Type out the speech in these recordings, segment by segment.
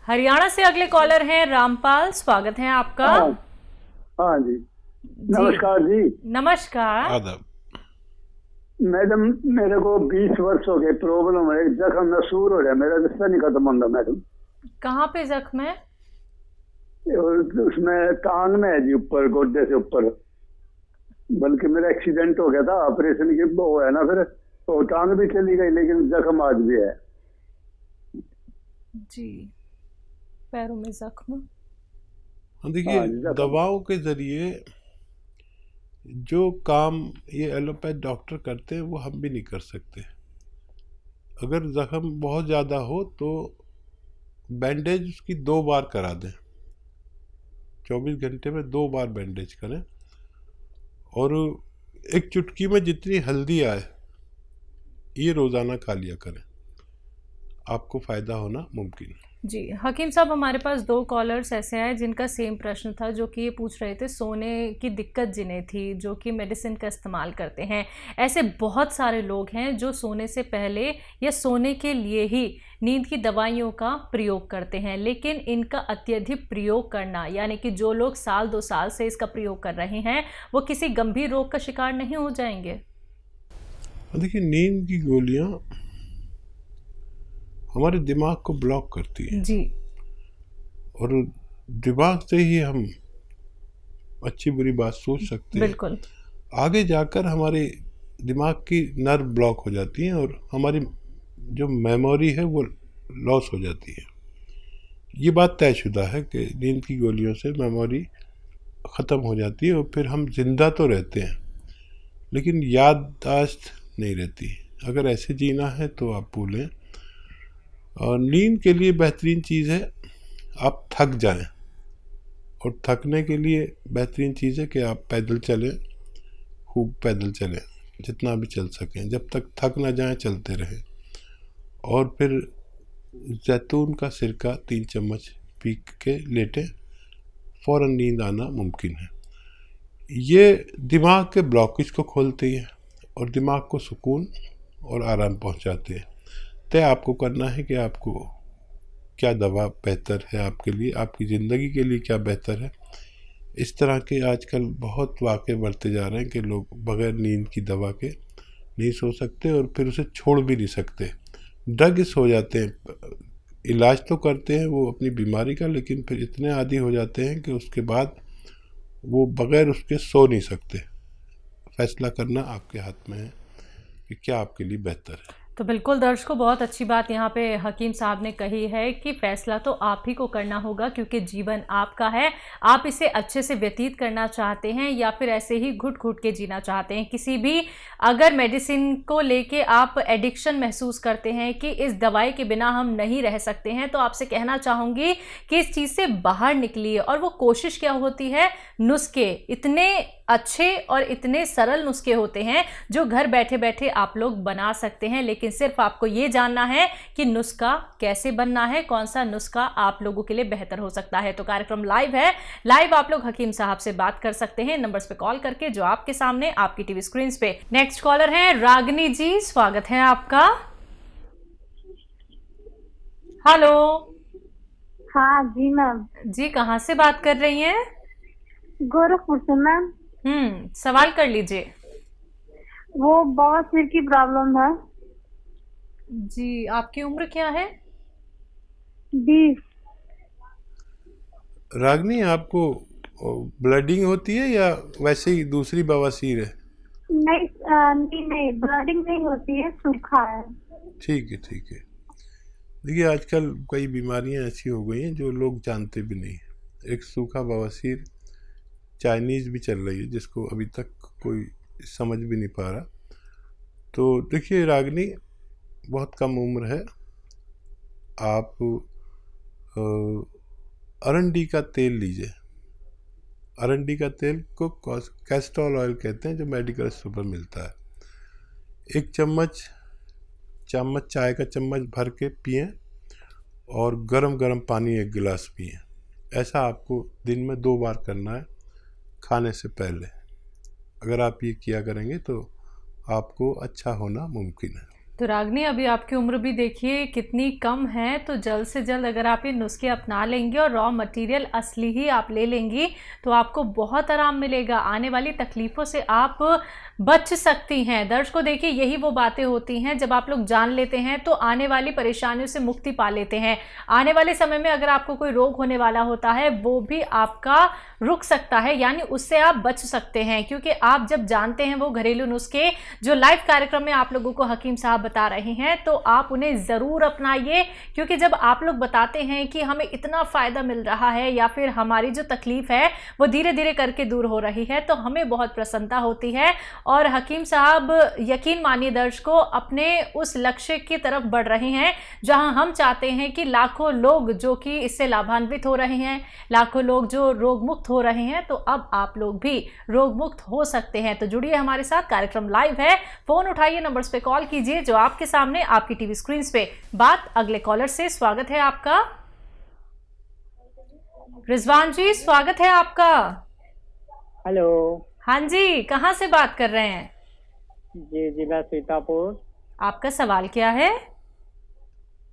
हरियाणा से अगले कॉलर हैं रामपाल, स्वागत है आपका। हाँ। हाँ जी, नमस्कार जी। नमस्कार। आदाब। मैडम, मेरे को 20 वर्ष हो गए, प्रॉब्लम है, जख्म नसूर हो रहा है, मेरा रिश्ता नहीं खत्म होता मैडम। कहाँ पे जख्म है? और उसमें टांग में है जी, ऊपर गोड्डे से ऊपर। बल्कि मेरा एक्सीडेंट हो गया था, ऑपरेशन की वो है ना, फिर तो टांग भी चली गई, लेकिन जख्म आज भी है जी, पैरों में जख्म। देखिए, हाँ जी, जख्म। दवाओं के जरिए जो काम ये एलोपैथ डॉक्टर करते हैं वो हम भी नहीं कर सकते। अगर जख्म बहुत ज़्यादा हो तो बैंडेज उसकी 2 बार करा दें, 24 घंटे में 2 बार बैंडेज करें, और एक चुटकी में जितनी हल्दी आए ये रोज़ाना खा लिया करें, आपको फ़ायदा होना मुमकिन है। जी हकीम साहब, हमारे पास 2 कॉलर्स ऐसे आए जिनका सेम प्रश्न था, जो कि ये पूछ रहे थे सोने की दिक्कत जिन्हें थी, जो कि मेडिसिन का इस्तेमाल करते हैं। ऐसे बहुत सारे लोग हैं जो सोने से पहले या सोने के लिए ही नींद की दवाइयों का प्रयोग करते हैं, लेकिन इनका अत्यधिक प्रयोग करना, यानी कि जो लोग साल 2 साल से इसका प्रयोग कर रहे हैं, वो किसी गंभीर रोग का शिकार नहीं हो जाएंगे? देखिए, नींद की गोलियां हमारे दिमाग को ब्लॉक करती है जी। और दिमाग से ही हम अच्छी बुरी बात सोच सकते हैं। बिल्कुल। आगे जाकर हमारे दिमाग की नर्व ब्लॉक हो जाती है और हमारी जो मेमोरी है वो लॉस हो जाती है। ये बात तयशुदा है कि नींद की गोलियों से मेमोरी ख़त्म हो जाती है और फिर हम जिंदा तो रहते हैं लेकिन याददाश्त नहीं रहती। अगर ऐसे जीना है तो आप भूलें। और नींद के लिए बेहतरीन चीज़ है आप थक जाएं, और थकने के लिए बेहतरीन चीज़ है कि आप पैदल चलें, खूब पैदल चलें, जितना भी चल सकें, जब तक थक ना जाएं चलते रहें। और फिर जैतून का सिरका 3 चम्मच पी के लेटें, फ़ौरन नींद आना मुमकिन है। ये दिमाग के ब्लॉकेज को खोलती है और दिमाग को सुकून और आराम पहुंचाते हैं। तय आपको करना है कि आपको क्या दवा बेहतर है आपके लिए, आपकी ज़िंदगी के लिए क्या बेहतर है। इस तरह के आजकल बहुत वाक़े बढ़ते जा रहे हैं कि लोग बग़ैर नींद की दवा के नहीं सो सकते और फिर उसे छोड़ भी नहीं सकते, ड्रग्स हो जाते हैं। इलाज तो करते हैं वो अपनी बीमारी का, लेकिन फिर इतने आदी हो जाते हैं कि उसके बाद वो बग़ैर उसके सो नहीं सकते। फैसला करना आपके हाथ में है कि क्या आपके लिए बेहतर है। तो बिल्कुल दर्शकों, बहुत अच्छी बात यहाँ पे हकीम साहब ने कही है कि फैसला तो आप ही को करना होगा, क्योंकि जीवन आपका है। आप इसे अच्छे से व्यतीत करना चाहते हैं या फिर ऐसे ही घुट घुट के जीना चाहते हैं। किसी भी अगर मेडिसिन को लेके आप एडिक्शन महसूस करते हैं कि इस दवाई के बिना हम नहीं रह सकते हैं, तो आपसे कहना चाहूँगी कि इस चीज़ से बाहर निकलिए। और वो कोशिश क्या होती है, नुस्खे इतने अच्छे और इतने सरल नुस्खे होते हैं जो घर बैठे बैठे आप लोग बना सकते हैं, लेकिन सिर्फ आपको ये जानना है कि नुस्खा कैसे बनना है, कौन सा नुस्खा आप लोगों के लिए बेहतर हो सकता है। तो कार्यक्रम लाइव है, लाइव आप लोग हकीम साहब से बात कर सकते हैं नंबर्स पे कॉल करके जो आपके सामने आपकी टीवी स्क्रीन पे। नेक्स्ट कॉलर है रागिनी जी, स्वागत है आपका। हेलो। हाँ जी मैम। जी, कहाँ से बात कर रही हैं? गोरखपुर से मैम। सवाल कर लीजिए। वो बहुत सिर की प्रॉब्लम है। जी, आपकी उम्र क्या है? 20। रागनी, आपको ब्लडिंग होती है या वैसे ही दूसरी बवासीर है? नहीं नहीं, ब्लडिंग नहीं होती है, सूखा है। ठीक है, ठीक है। देखिए, आजकल कई बीमारियां ऐसी हो गई हैं जो लोग जानते भी नहीं हैं। एक सूखा बवासीर चाइनीज़ भी चल रही है जिसको अभी तक कोई समझ भी नहीं पा रहा। तो देखिए रागनी, बहुत कम उम्र है। आप अरंडी का तेल लीजिए। अरंडी का तेल को कैस्ट्रॉल ऑयल कहते हैं, जो मेडिकल स्टोर पर मिलता है। 1 चम्मच चाय का चम्मच भर के पिएं और गरम गरम पानी 1 गिलास पिएं। ऐसा आपको दिन में 2 बार करना है, खाने से पहले। अगर आप ये किया करेंगे तो आपको अच्छा होना मुमकिन है। तो रागनी, अभी आपकी उम्र भी देखिए कितनी कम है, तो जल्द से जल्द अगर आप ये नुस्खे अपना लेंगे और रॉ मटेरियल असली ही आप ले लेंगी तो आपको बहुत आराम मिलेगा। आने वाली तकलीफ़ों से आप बच सकती हैं। दर्शकों देखिए, यही वो बातें होती हैं जब आप लोग जान लेते हैं तो आने वाली परेशानियों से मुक्ति पा लेते हैं। आने वाले समय में अगर आपको कोई रोग होने वाला होता है वो भी आपका रुक सकता है, यानी उससे आप बच सकते हैं, क्योंकि आप जब जानते हैं वो घरेलू नुस्खे जो लाइव कार्यक्रम में आप लोगों को हकीम साहब बता रहे हैं, तो आप उन्हें ज़रूर अपनाइए। क्योंकि जब आप लोग बताते हैं कि हमें इतना फ़ायदा मिल रहा है या फिर हमारी जो तकलीफ़ है वो धीरे धीरे करके दूर हो रही है, तो हमें बहुत प्रसन्नता होती है। और हकीम साहब, यकीन मानिए दर्शकों, अपने उस लक्ष्य की तरफ बढ़ रहे हैं जहां हम चाहते हैं कि लाखों लोग जो कि इससे लाभान्वित हो रहे हैं, लाखों लोग जो रोग मुक्त हो रहे हैं, तो अब आप लोग भी रोग मुक्त हो सकते हैं। तो जुड़िए हमारे साथ, कार्यक्रम लाइव है। फोन उठाइए, नंबर्स पे कॉल कीजिए जो आपके सामने आपकी टीवी स्क्रीन पे। बात अगले कॉलर से। स्वागत है आपका रिजवान जी, स्वागत है आपका। हेलो। हाँ जी, कहाँ से बात कर रहे हैं? जी जी, मैं सीतापुर। आपका सवाल क्या है?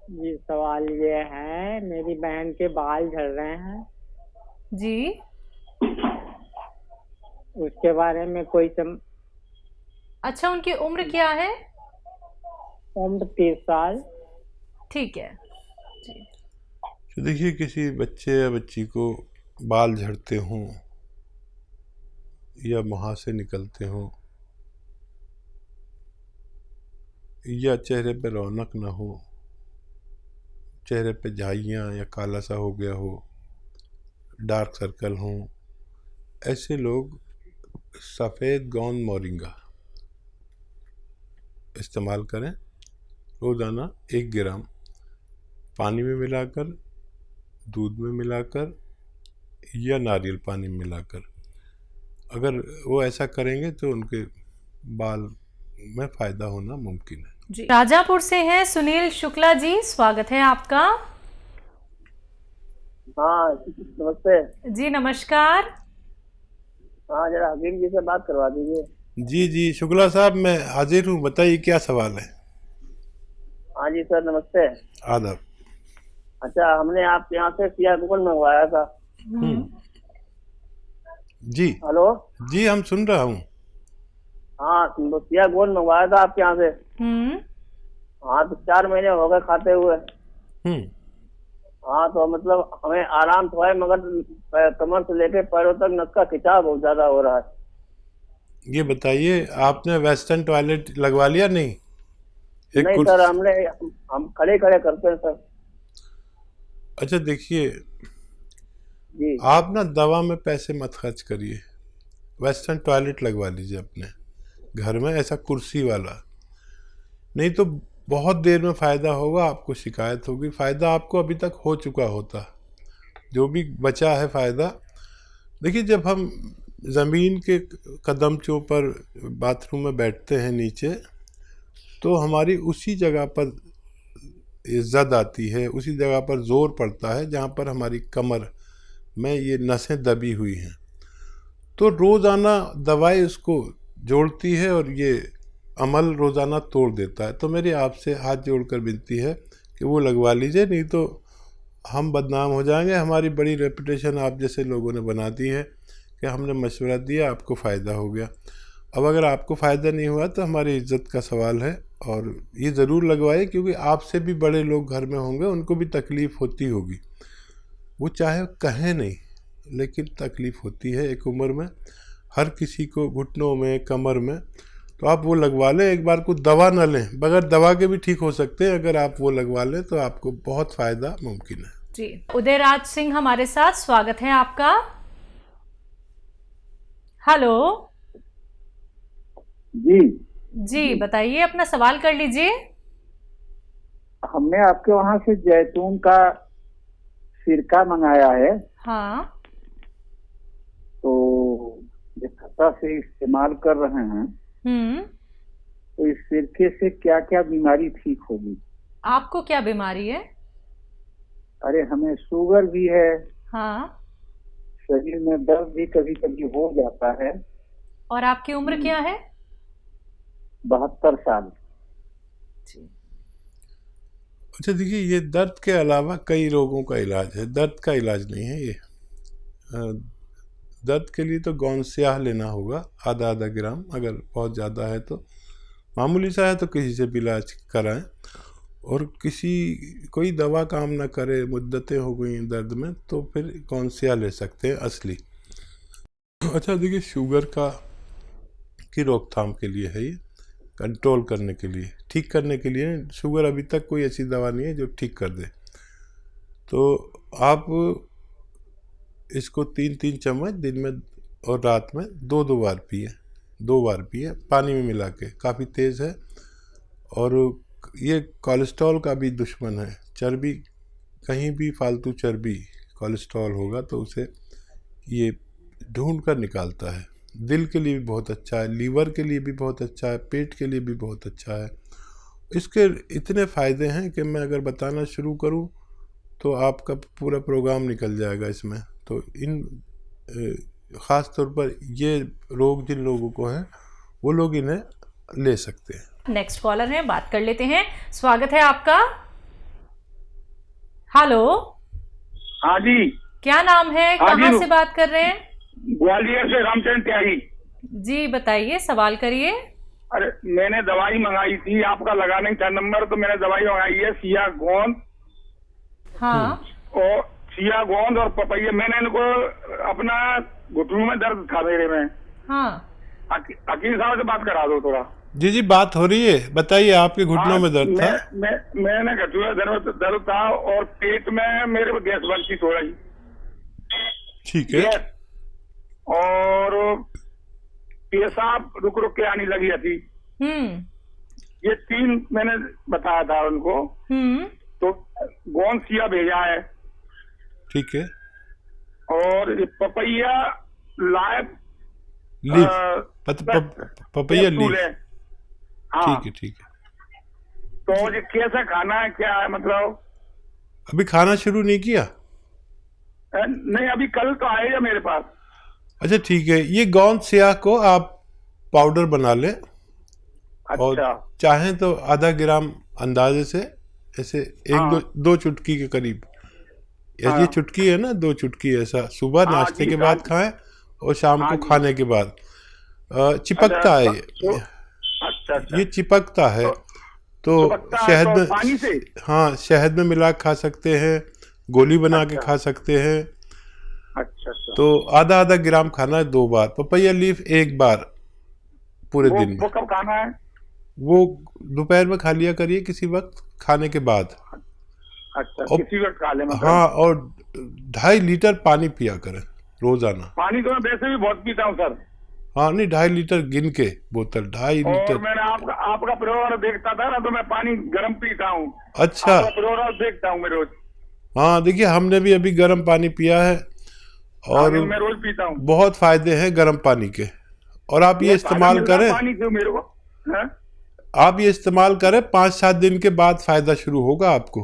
जी, सवाल ये है, मेरी बहन के बाल झड़ रहे हैं जी। उसके बारे में कोई अच्छा, उनकी उम्र क्या है? उम्र 30 साल। ठीक है जी। तो देखिए, किसी बच्चे या बच्ची को बाल झड़ते हों या मुहासे निकलते हों या चेहरे पे रौनक ना हो, चेहरे पे झाइयाँ या काला सा हो गया हो, डार्क सर्कल हों, ऐसे लोग सफ़ेद गोंद मोरिंगा इस्तेमाल करें। रोज़ाना 1 ग्राम पानी में मिलाकर, दूध में मिलाकर या नारियल पानी में मिलाकर, अगर वो ऐसा करेंगे तो उनके बाल में फ़ायदा होना मुमकिन है जी। राजापुर से हैं सुनील शुक्ला जी, स्वागत है आपका। हाँ नमस्ते जी नमस्कार। हाँ, जरा हकीम जी से बात करवा दीजिए। जी जी, शुक्ला साहब, मैं हाजिर हूँ, बताइए क्या सवाल है। हाँ जी सर, नमस्ते। आदाब। अच्छा, हमने आपके यहाँ से सिया गोल्ड मंगवाया था। जी हेलो। जी, हम सुन रहा हूँ। हाँ, तो सिया गोल्ड मंगवाया था आपके यहाँ से। हाँ, तो 4 महीने हो गए खाते हुए। हाँ, तो मतलब हमें आराम तो है, मगर कमर से लेके पैरों तक नस का खिंचाव बहुत ज्यादा हो रहा है। ये बताइए, आपने वेस्टर्न टॉयलेट लगवा लिया? नहीं नहीं सर, हम खड़े खड़े करते हैं सर। अच्छा देखिए जी। आप ना दवा में पैसे मत खर्च करिए, वेस्टर्न टॉयलेट लगवा लीजिए अपने घर में, ऐसा कुर्सी वाला। नहीं तो बहुत देर में फ़ायदा होगा, आपको शिकायत होगी। फ़ायदा आपको अभी तक हो चुका होता, जो भी बचा है फ़ायदा। देखिए, जब हम ज़मीन के कदमचों पर बाथरूम में बैठते हैं नीचे, तो हमारी उसी जगह पर इज़्ज़त आती है, उसी जगह पर ज़ोर पड़ता है जहाँ पर हमारी कमर में ये नसें दबी हुई हैं। तो रोज़ाना दवाई उसको जोड़ती है और ये अमल रोज़ाना तोड़ देता है। तो मेरी आपसे हाथ जोड़कर विनती है कि वो लगवा लीजिए, नहीं तो हम बदनाम हो जाएंगे। हमारी बड़ी रेपुटेशन आप जैसे लोगों ने बना दी है कि हमने मशवरा दिया, आपको फ़ायदा हो गया। अब अगर आपको फ़ायदा नहीं हुआ तो हमारी इज्जत का सवाल है, और ये ज़रूर लगवाइए, क्योंकि आपसे भी बड़े लोग घर में होंगे, उनको भी तकलीफ़ होती होगी। वो चाहे कहें नहीं, लेकिन तकलीफ़ होती है एक उम्र में, हर किसी को, घुटनों में, कमर में। तो आप वो लगवा लें, एक बार को दवा ना लें, बगैर दवा के भी ठीक हो सकते हैं। अगर आप वो लगवा लें तो आपको बहुत फ़ायदा मुमकिन है जी। उदयराज सिंह हमारे साथ, स्वागत है आपका। हेलो जी जी, बताइए, अपना सवाल कर लीजिए। हमने आपके वहाँ से जैतून का सिरका मंगाया है, हाँ। तो निष्ठा से इस्तेमाल कर रहे हैं। तो इस सिरके से क्या क्या बीमारी ठीक होगी? आपको क्या बीमारी है? अरे, हमें शुगर भी है। हाँ। शरीर में दर्द भी कभी कभी हो जाता है। और आपकी उम्र क्या है? 72 साल। जी। अच्छा देखिए, ये दर्द के अलावा कई रोगों का इलाज है, दर्द का इलाज नहीं है ये। दर्द के लिए तो गौन स्याह लेना होगा आधा आधा ग्राम, अगर बहुत ज़्यादा है तो। मामूली सा है तो किसी से भी इलाज कराएं। और कोई दवा काम ना करे, मुद्दतें हो गई दर्द में, तो फिर गौन स्याह ले सकते हैं असली। अच्छा देखिए, शुगर की रोकथाम के लिए है ये, कंट्रोल करने के लिए, ठीक करने के लिए। शुगर अभी तक कोई ऐसी दवा नहीं है जो ठीक कर दे। तो आप इसको 3-3 चम्मच दिन में और रात में 2-2 बार पिए, 2 बार पिए पानी में मिला के। काफ़ी तेज़ है और ये कोलेस्ट्रॉल का भी दुश्मन है। चर्बी, कहीं भी फालतू चर्बी कोलेस्ट्रॉल होगा तो उसे ये ढूंढ कर निकालता है। दिल के लिए भी बहुत अच्छा है, लीवर के लिए भी बहुत अच्छा है, पेट के लिए भी बहुत अच्छा है। इसके इतने फ़ायदे हैं कि मैं अगर बताना शुरू करूं तो आपका पूरा प्रोग्राम निकल जाएगा इसमें। तो ख़ास तौर पर ये रोग जिन लोगों को है वो लोग इन्हें ले सकते हैं। नेक्स्ट कॉलर है, बात कर लेते हैं। स्वागत है आपका। हेलो। हाँ जी। क्या नाम है, कहाँ से बात कर रहे हैं? ग्वालियर से रामचंद्र त्यागी जी, बताइए, सवाल करिए। अरे मैंने दवाई मंगाई थी, आपका लगा नहीं था नंबर, तो मैंने दवाई मंगाई है सिया गोंद। हाँ। और सिया गोंद और पपैया। मैंने इनको अपना घुटनों में दर्द था मेरे में। हाँ। अकील साहब से बात करा दो थोड़ा। जी बात हो रही है, बताइए आपके घुटनों में दर्द था? मैंने घुटनों में दर्द था और पेट में मेरे गैस बनती थोड़ा ही। ठीक है। और पेशाब रुक रुक के आने लगी थी। ये 3 मैंने बताया था उनको। तो गोंद सिया भेजा है। ठीक है। और ये पपैया लाइव पपैया लीफ। हाँ। ठीक है। तो ये कैसा खाना है, क्या है मतलब? अभी खाना शुरू नहीं किया? नहीं, अभी कल तो आएगा मेरे पास। अच्छा ठीक है। ये गोंद स्याह को आप पाउडर बना लें। अच्छा। और चाहें तो आधा ग्राम अंदाजे से, ऐसे दो चुटकी के करीब। ये चुटकी है ना, 2 चुटकी ऐसा सुबह नाश्ते के बाद खाएं और शाम को खाने के बाद। चिपकता है ये। अच्छा। ये चिपकता है तो शहद में, पानी से? हाँ, शहद में मिला खा सकते हैं, गोली बना के खा सकते हैं। अच्छा। तो आधा आधा ग्राम खाना है 2 बार। पपैया लीफ 1 बार पूरे दिन में। वो कब खाना है? वो दोपहर में खा लिया करिए, किसी वक्त खाने के बाद। अच्छा, किसी वक्त खा ले मतलब? हाँ, और 2.5 लीटर पानी पिया करें रोजाना। पानी तो मैं वैसे भी बहुत पीता हूँ सर। हाँ नहीं, 2.5 लीटर गिन के बोतल, 2.5 लीटर। और मैंने आपका प्रोग्राम देखता था ना, तो मैं पानी गर्म पीता हूँ। अच्छा। प्रोग्राम देखता हूँ मैं रोज। हाँ देखिए, हमने भी अभी गर्म पानी पिया है और मैं रोज पीता हूँ। बहुत फायदे हैं गर्म पानी के। और आप ये इस्तेमाल करें, पानी से मेरे को आप ये इस्तेमाल करें, 5-7 दिन के बाद फायदा शुरू होगा आपको।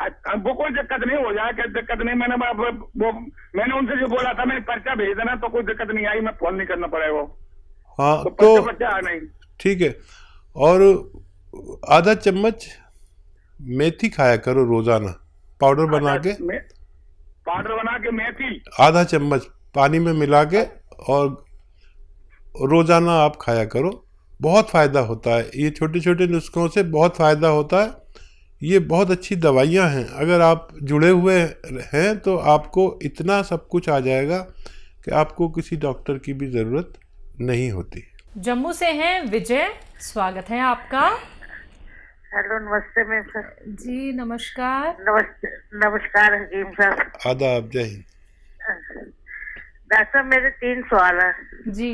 वो कोई दिक्कत नहीं हो जाए, दिक्कत नहीं। मैंने उनसे जो बोला था, मैंने पर्चा भेज देना, तो कोई दिक्कत नहीं आई, मैं फोन नहीं करना पड़ेगा। हाँ तो पर्चा नहीं। ठीक है। और आधा चम्मच मेथी खाया करो रोजाना, पाउडर बना के। मेथी आधा चम्मच पानी में मिला के और रोजाना आप खाया करो। बहुत फायदा होता है, ये छोटे छोटे नुस्खों से बहुत फायदा होता है। ये बहुत अच्छी दवाइयाँ हैं। अगर आप जुड़े हुए हैं तो आपको इतना सब कुछ आ जाएगा कि आपको किसी डॉक्टर की भी ज़रूरत नहीं होती। जम्मू से हैं विजय, स्वागत है आपका। हेलो, नमस्ते मैम सर। जी नमस्कार। नमस्कार हकीम साहब। आदाब, जय हिंद। डॉक्टर साहब, मेरे 3 सवाल है जी।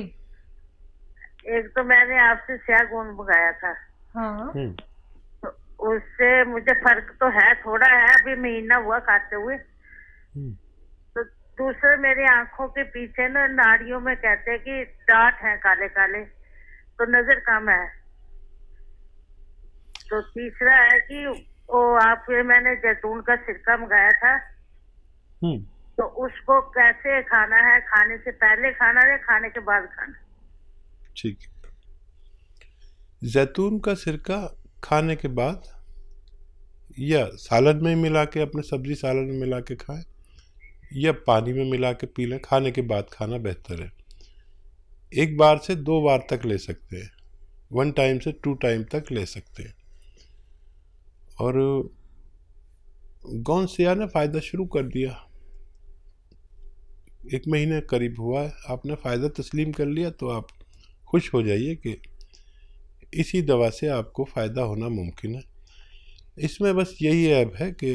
एक तो मैंने आपसे स्याह गोंद मंगाया था। हाँ। तो उससे मुझे फर्क तो है, थोड़ा है, अभी महीना हुआ खाते हुए। तो दूसरे, मेरी आंखों के पीछे ना नाड़ियों में कहते हैं कि डांट है काले काले, तो नजर कम है। तो तीसरा है कि मैंने जैतून का सिरका मंगाया था, तो उसको कैसे खाना है, खाने से पहले खाना है या खाने के बाद खाना? ठीक है। जैतून का सिरका खाने के बाद या सालन में मिला के, अपने सब्जी सालन में मिला के खाएं, या पानी में मिला के पी लें। खाने के बाद खाना बेहतर है। 1 बार से 2 बार तक ले सकते हैं, 1 टाइम से 2 टाइम तक ले सकते हैं। और गौनसिया ने फ़ायदा शुरू कर दिया, 1 महीने करीब हुआ है, आपने फ़ायदा तस्लीम कर लिया, तो आप खुश हो जाइए कि इसी दवा से आपको फ़ायदा होना मुमकिन है। इसमें बस यही ऐब है कि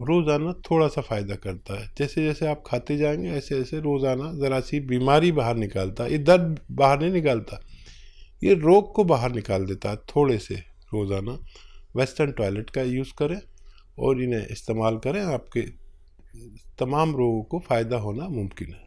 रोज़ाना थोड़ा सा फ़ायदा करता है। जैसे जैसे आप खाते जाएंगे ऐसे ऐसे रोज़ाना ज़रा सी बीमारी बाहर निकालता है। ये दर्द बाहर नहीं निकालता, ये रोग को बाहर निकाल देता है थोड़े से। रोज़ाना वेस्टर्न टॉयलेट का यूज़ करें और इन्हें इस्तेमाल करें, आपके तमाम रोगों को फ़ायदा होना मुमकिन है।